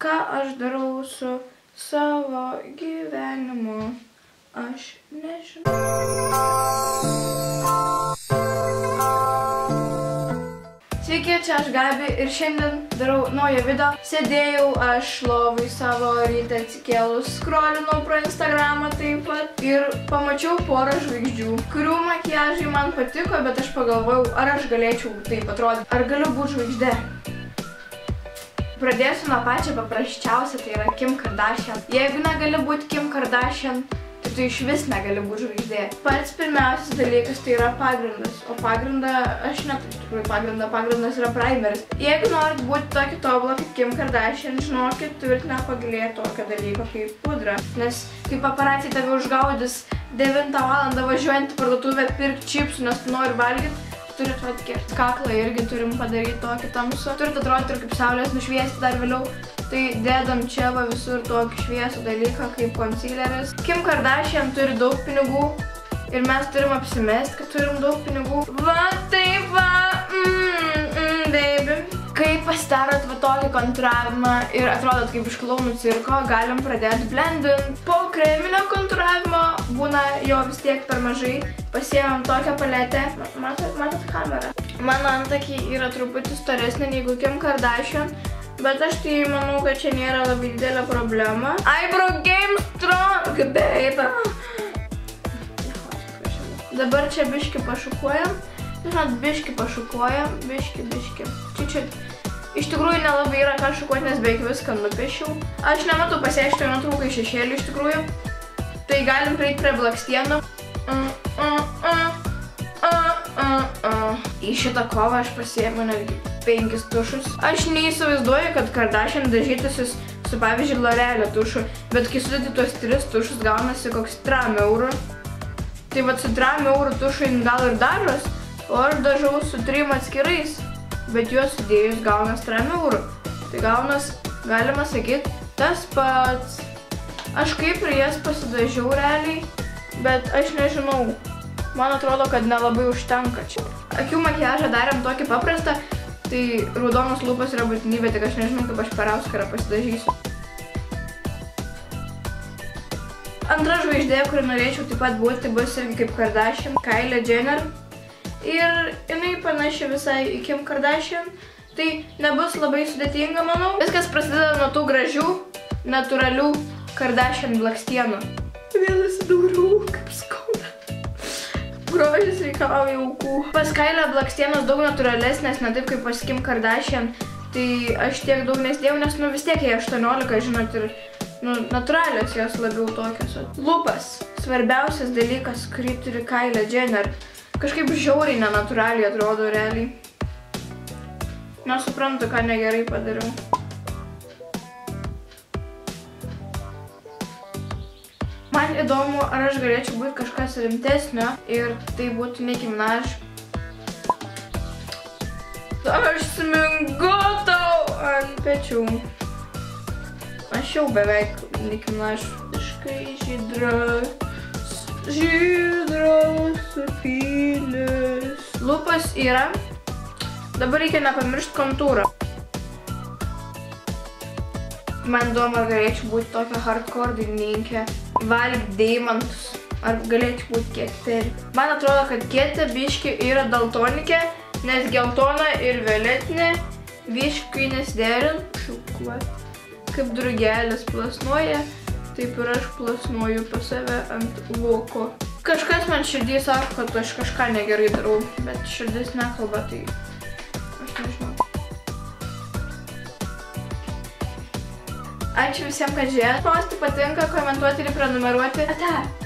ką aš darau su savo gyvenimu, aš nežinau. Sveiki, čia aš Gabi ir šiandien darau naują video. Sėdėjau aš lovai savo rytą atsikėlus, skrolinau pro Instagramą taip pat ir pamačiau porą žvaigždžių, kurių makiažai man patiko, bet aš pagalvojau, ar aš galėčiau taip atrodyti, ar galiu būti žvaigždė. Pradėsiu nuo pačio paprasčiausia, tai yra Kim Kardashian. Jeigu negali būti Kim Kardashian, tai tu iš vis negali būti žvaigždė. Pats pirmiausias dalykas tai yra pagrindas, o pagrindą aš neturiu iš tikrųjų pagrindas yra primeris. Jeigu norit būti tokį tobulą kaip Kim Kardashian, žinokit, turit nepagailėti tokio dalyko kaip pudra. Nes kai paparaciai tave užgaudys 9 valandą važiuojant į parduotuvę pirkti čipsų, nes tu nori valgyti, turit atkerti kaklą irgi turim padaryti tokį tamsų. Turit atrodyti ir kaip saulės nušviesti dar vėliau. Tai dėdam čia va visur tokį šviesų dalyką kaip concealeris. Kim Kardashian turi daug pinigų ir mes turim apsimesti, kad turim daug pinigų. Va taip va, baby. Kai pasidarot va tokį kontūravimą ir atrodot kaip iš klounų cirko, galim pradėti blendint. Po kreminio kontūravimo būna jo vis tiek per mažai. Pasiėmėm tokią paletę. Matot kamerą? Mano antakiai yra truputį storesnė negu Kim Kardashian. Bet aš tai manau, kad čia nėra labai didelė problema. Eyebrow game strong, baby! Dabar čia biškį pašukuojam. Žinot, biškį pašukuojam, biškį. Čiut. Iš tikrųjų nelabai yra ką šukuoti, nes beveik viską nupiešiau. Aš nematau pasiaiškio nuotrauką iš šešėlių iš tikrųjų. Tai galim prieiti prie blakstienų. Į šitą kovą aš pasiėmiau netgi 5 tušus. Aš neįsivaizduoju, kad Kardashian dažytųsis su pavyzdžiui L'Orealio tušu, bet kai sudėti tuos 3 tušus gaunasi koks 3 eurų. Tai vat su 3 eurų tušu gal ir dažos, o aš dažau su 3 atskirais, bet juos sudėjus gaunas 3 eurų. Tai gaunas, galima sakyti, tas pats. Aš kaip ir jas pasidažiau realiai, bet aš nežinau. Man atrodo, kad nelabai užtenka čia. Akių makiažą darėm tokį paprastą, tai raudonos lūpos yra būtinybė, tik aš nežinau, kaip aš per auskarą pasidažysiu. Antra žvaigždė, kuri norėčiau taip pat būti, tai bus irgi kaip Kardashian, Kylie Jenner. Ir jinai panaši visai į Kim Kardashian, tai nebus labai sudėtinga, manau. Viskas prasideda nuo tų gražių, natūralių Kardashian blakstienų. Vėl įsidūriau, kaip skauda. Grožis reikalauja aukų. Pas Kylie blakstienos daug natūralesnės, ne taip kaip pas Kim Kardashian. Tai aš tiek daug nesdėjau, nes vis tiek jie 18, žinot, ir natūralios jos labiau tokios. Lūpas. Svarbiausias dalykas, kurį turi Kylie Jenner. Kažkaip žiauriai nenatūraliai atrodo realiai. Nesuprantu, ką negerai padariau. Man įdomu, ar aš galėčiau būti kažkas rimtesnio ir tai būtų Nicki Minaj. Aš smingu tau ant pečių. Aš jau beveik Nicki Minaj. Visiškai žydras supylis. Lūpas yra. Dabar reikia nepamiršti kontūrą. Man įdomu, ar galėčiau būti tokia hardcore dainininkė, valgyti deimantus, ar galėčiau būti Keteri. Man atrodo, kad Keti biški yra daltonikė, nes geltona ir violetinė biškai nesderin. Kaip drugelis plasnuoja, taip ir aš plasnuoju pas save ant voko. Kažkas man širdį sako, kad aš kažką negerai darau, bet širdis nekalba, tai aš nežinau. Ačiū visiems, kad žiūrėjote. Spausti patinka, komentuoti ir prenumeruoti. Ate!